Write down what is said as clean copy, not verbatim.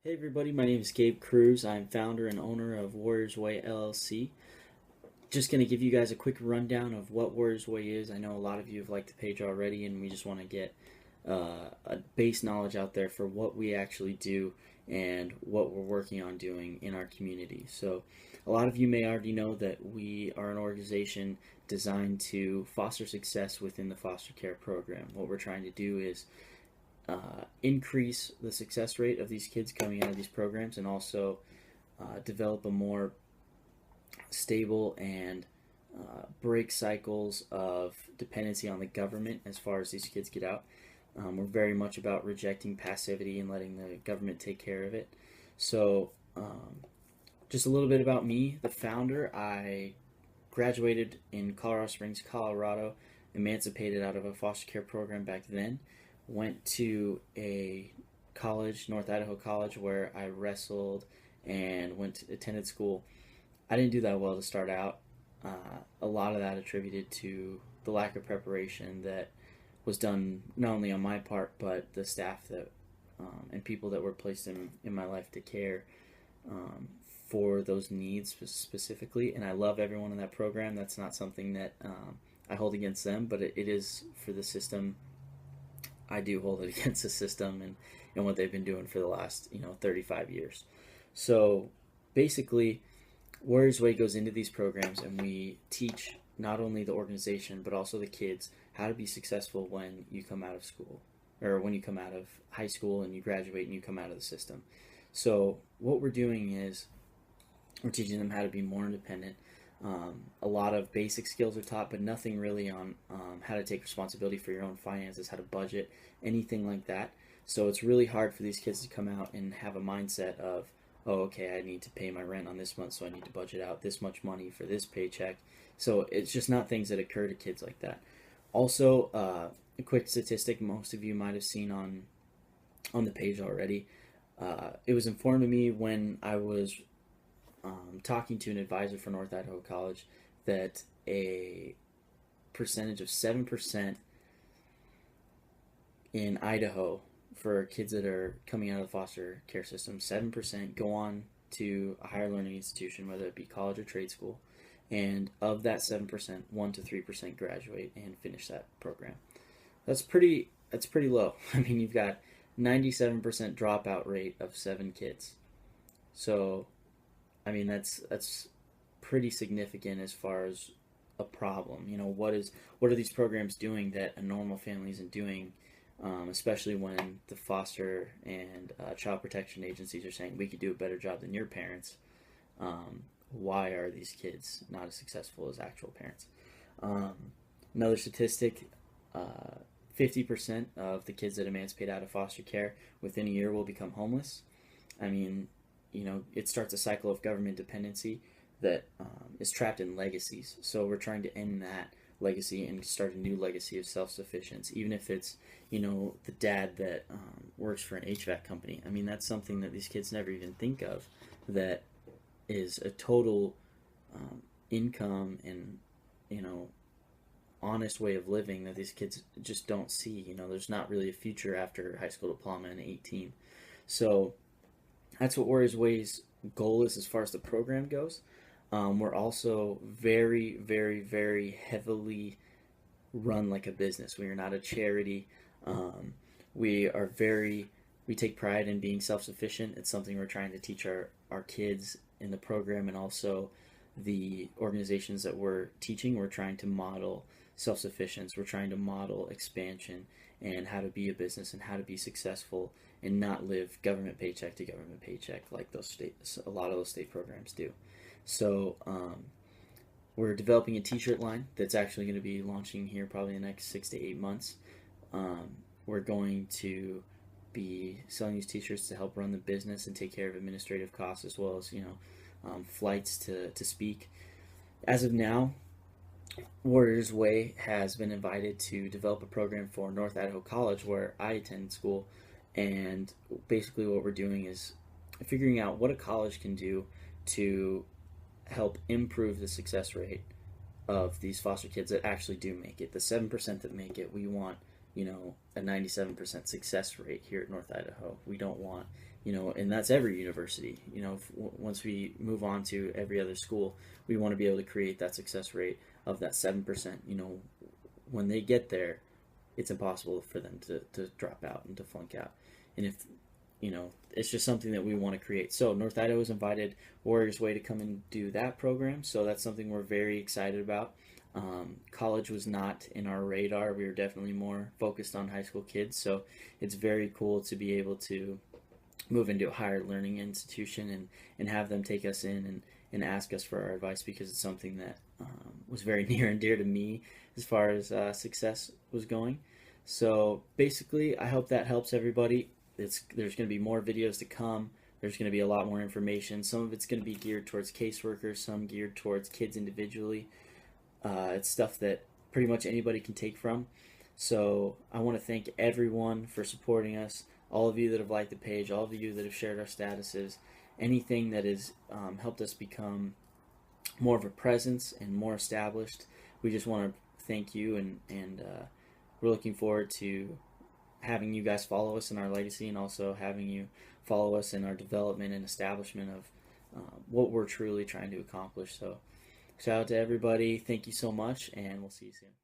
Hey everybody, my name is Gabe Cruz. I'm founder and owner of Warriors Way LLC. Just going to give you guys a quick rundown of what Warriors Way is. I know a lot of you have liked the page already, and we just want to get a base knowledge out there for what we actually do and what we're working on doing in our community. So, a lot of you may already know that we are an organization designed to foster success within the foster care program. What we're trying to do is increase the success rate of these kids coming out of these programs and also develop a more stable and break cycles of dependency on the government as far as these kids get out. We're very much about rejecting passivity and letting the government take care of it. So, just a little bit about me, the founder. I graduated in Colorado Springs, Colorado, emancipated out of a foster care program back then. Went to a college, North Idaho College, where I wrestled and attended school. I didn't do that well to start out. A lot of that attributed to the lack of preparation that was done not only on my part but the staff that and people that were placed in my life to care for those needs specifically. And I love everyone in that program. That's not something that I hold against them, but it is for the system. I do hold it against the system and what they've been doing for the last 35 years. So basically, Warriors Way goes into these programs and we teach not only the organization but also the kids how to be successful when you come out of school or when you come out of high school and you graduate and you come out of the system. So what we're doing is we're teaching them how to be more independent. A lot of basic skills are taught, but nothing really on how to take responsibility for your own finances, how to budget, anything like that. So it's really hard for these kids to come out and have a mindset of, oh, okay, I need to pay my rent on this month, so I need to budget out this much money for this paycheck. So it's just not things that occur to kids like that. Also, a quick statistic most of you might have seen on the page already. It was informed to me when I was talking to an advisor for North Idaho College that a percentage of 7% in Idaho for kids that are coming out of the foster care system, 7% go on to a higher learning institution, whether it be college or trade school. And of that 7%, 1 to 3% graduate and finish that program. That's pretty low. I mean, you've got 97% dropout rate of 7 kids. So I mean, that's pretty significant as far as a problem. What are these programs doing that a normal family isn't doing, especially when the foster and child protection agencies are saying we could do a better job than your parents. Why are these kids not as successful as actual parents? Um, Another statistic: 50% of the kids that emancipate out of foster care within a year will become homeless. I mean, it starts a cycle of government dependency that is trapped in legacies. So we're trying to end that legacy and start a new legacy of self-sufficiency, even if it's, the dad that works for an HVAC company. I mean, that's something that these kids never even think of, that is a total income and, you know, honest way of living that these kids just don't see. There's not really a future after high school diploma and 18. So that's what Warriors Way's goal is as far as the program goes. We're also very, very, very heavily run like a business. We are not a charity. Um, we take pride in being self-sufficient. It's something we're trying to teach our kids in the program, and also the organizations that we're teaching. We're trying to model self-sufficiency. We're trying to model expansion and how to be a business and how to be successful and not live government paycheck to government paycheck like a lot of those state programs do. So we're developing a T-shirt line that's actually going to be launching here probably in the next 6 to 8 months. We're going to be selling these T-shirts to help run the business and take care of administrative costs as well as flights to speak. As of now, Warriors Way has been invited to develop a program for North Idaho College where I attend school, and basically what we're doing is figuring out what a college can do to help improve the success rate of these foster kids that actually do make it. The 7% that make it, we want, a 97% success rate here at North Idaho. We don't want And that's every university. Once we move on to every other school, we want to be able to create that success rate of that 7%. When they get there, it's impossible for them to drop out and to flunk out. And if it's just something that we want to create. So North Idaho has invited Warriors Way to come and do that program. So that's something we're very excited about. College was not in our radar. We were definitely more focused on high school kids. So it's very cool to be able to move into a higher learning institution and have them take us in and ask us for our advice, because it's something that was very near and dear to me as far as success was going. So basically, I hope that helps everybody. There's going to be more videos to come. There's going to be a lot more information. Some of it's going to be geared towards caseworkers, some geared towards kids individually. It's stuff that pretty much anybody can take from. So I want to thank everyone for supporting us, all of you that have liked the page, all of you that have shared our statuses, anything that has helped us become more of a presence and more established. We just want to thank you, and we're looking forward to having you guys follow us in our legacy, and also having you follow us in our development and establishment of what we're truly trying to accomplish. So shout out to everybody. Thank you so much, and we'll see you soon.